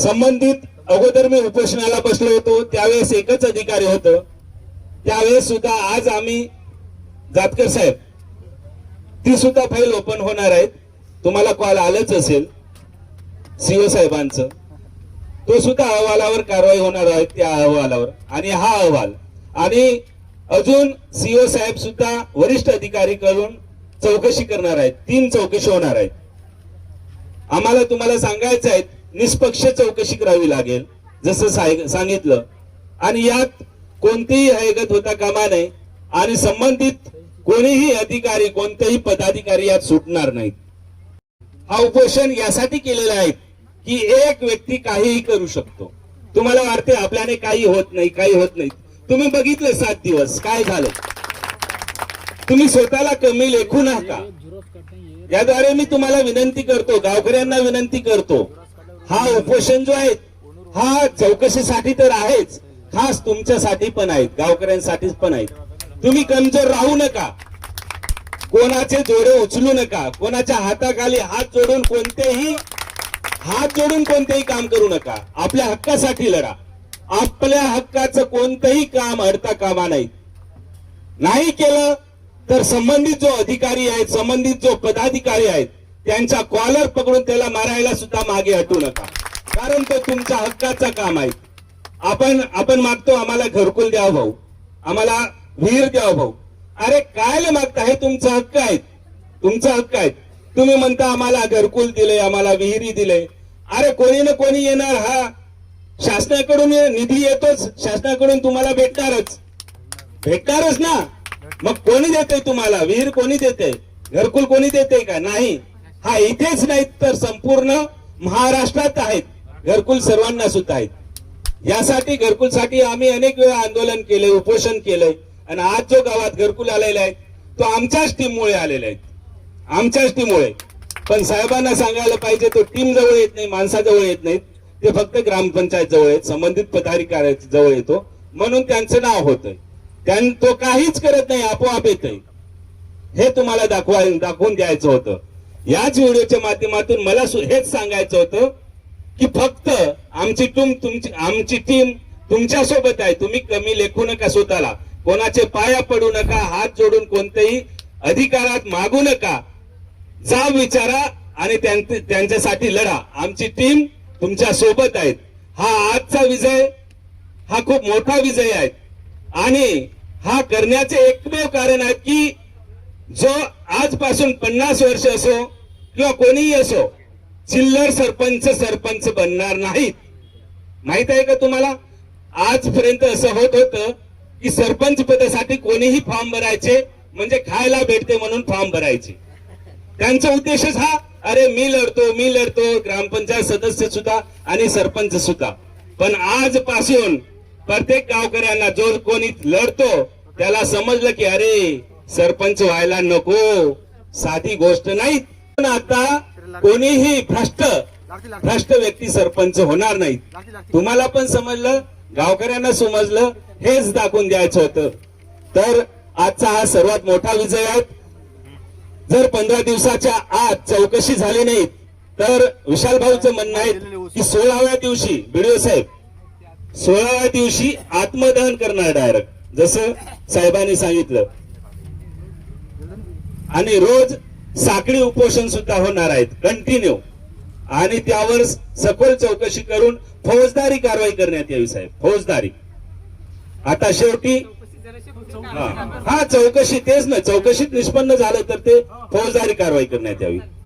संबंधित अगोदर मी उपोषणाला बसलो होतो त्यावेळेस एकच अधिकारी होतं. त्यावेळेस सुद्धा आज आम्ही जातकर साहेब ती सुद्धा फाईल ओपन होणार आहेत. तुम्हाला कॉल आलंच असेल सीओ साहेबांचं. तो सुद्धा अहवालावर कारवाई होणार आहे त्या अहवालावर. आणि हा अहवाल आणि अजून सीओ साहेब सुद्धा वरिष्ठ अधिकारी कडून चौकशी करणार आहेत. 3 चौकशी होणार आहेत. आम्हाला तुम्हाला सांगायचं आहे निष्पक्ष चौकशी करावी लागेल जसं सांगितलं. आणि यात कोणतीही हयगत होता कामा नये आणि संबंधित कोणीही अधिकारी कोणतेही पदाधिकारी यात सुटणार नाहीत. हा उपोषण यासाठी केलेला आहे की एक व्यक्ती काहीही करू शकतो. तुम्हाला वाटते आपल्याने काही होत नाही काही होत नाही. तुम्ही बघितले 7 दिवस काय झालं. तुम्ही स्वतःला कमी लेखू नका. याद्वारे मी तुम्हाला विनंती करतो, गावकऱ्यांना विनंती करतो, हा उपोषण जो आहे हा चौकशीसाठी तर आहेच, खास तुमच्यासाठी पण आहेत, गावकऱ्यांसाठीच पण आहेत. तुम्ही कमजोर राहू नका, कोणाचे जोडे उचलू नका, कोणाच्या हाताखाली हात जोडून कोणतेही काम करू नका. आपल्या हक्कासाठी लढा. आपल्या हक्काचं कोणतंही काम अडता कामा नाही केलं तर संबंधित जो अधिकारी आहेत, संबंधित जो पदाधिकारी आहेत त्यांचा कॉलर पकडून त्याला मारायला सुद्धा मागे हटू नका. कारण तो तुमच्या हक्काचं काम आहे. आपण मागतो आम्हाला घरकुल द्या भाऊ, आम्हाला विहीर द्या भाऊ. अरे काय मागता, हे तुमचा हक्क आहे, तुमचा हक्क आहे. तुम्ही म्हणता आम्हाला घरकुल दिले, आम्हाला विहिरी दिले. अरे कोणी ना कोणी येणार. हा शासनाकडून निधी येतोच, शासनाकडून तुम्हाला भेटणारच ना. मग कोणी देते तुम्हाला विहीर, कोणी देते घरकुल, कोणी देते का? नाही. हा इथेच नाही तर संपूर्ण महाराष्ट्रात आहेत घरकुल, सर्वांना सुद्धा आहेत. यासाठी घरकुलसाठी आम्ही अनेक वेळा आंदोलन केले, उपोषण केलंय. आणि आज जो गावात घरकुल आलेला आहे तो आमच्याच टीममुळे आलेला आहे, आमच्याच टीममुळे. पण साहेबांना सांगायला पाहिजे तो टीम जवळ येत नाही, माणसाजवळ येत नाहीत, ते फक्त ग्रामपंचायत जवळ आहेत, संबंधित पदाधिकारी जवळ येतो म्हणून त्यांचं नाव होतंय. तो काहीच करत नाही, आपोआप येतंय. हे तुम्हाला दाखवून द्यायचं होतं. याच व्हिडिओच्या माध्यमातून मला हेच सांगायचं होतं की फक्त आमची टीम तुमच्या सोबत आहे. तुम्ही कमी लेखू नका स्वतःला, कोणाचे पाया पडू नका, हात जोडून कोणत्याही अधिकारात मागू नका. जा विचारा आणि त्यांच्यासाठी लढा. आमची टीम तुमच्या सोबत आहे. हा आजचा विजय हा खूप मोठा विजय आहे आणि हा करण्याचे एकमेव कारण आहे की जो आजपासून 50 वर्ष असो किंवा कोणीही असो चिल्लर सरपंच बनणार नाहीत. माहित आहे का तुम्हाला? आजपर्यंत असं होत होतं की सरपंच पदासाठी कोणीही फॉर्म भरायचे म्हणजे खायला भेटते म्हणून फॉर्म भरायचे. त्यांचा उद्देशच हा, अरे मी लढतो ग्रामपंचायत सदस्य सुद्धा आणि सरपंच सुद्धा. पण आजपासून प्रत्येक गावकऱ्यांना जो कोणी लढतो त्याला समजलं की अरे सरपंच व्हायला नको, साधी गोष्ट नाही. पण आता कोणीही भ्रष्ट व्यक्ती सरपंच होणार नाहीत. तुम्हाला पण समजलं, गावकऱ्यांना समजलं, हेच दाखवून द्यायचं होतं. तर आजचा हा सर्वात मोठा विजय आहे. जर 15 दिवसाच्या आत चौकशी झाली नाही तर विशाल भाऊचं म्हणणं आहे की 16व्या दिवशी बीडीओ साहेब 16व्या दिवशी आत्मदहन करणार डायरेक्ट, जसं साहेबांनी सांगितलं. आणि रोज साखळी उपोषण सुद्धा होणार आहेत कंटिन्यू. आणि त्यावर सखोल चौकशी करून फौजदारी कारवाई करण्यात यावी साहेब, फौजदारी. आता शेवटी चौकशी तेच ना, चौकशीत निष्पन्न झालं तर ते फौजदारी कारवाई करण्यात यावी.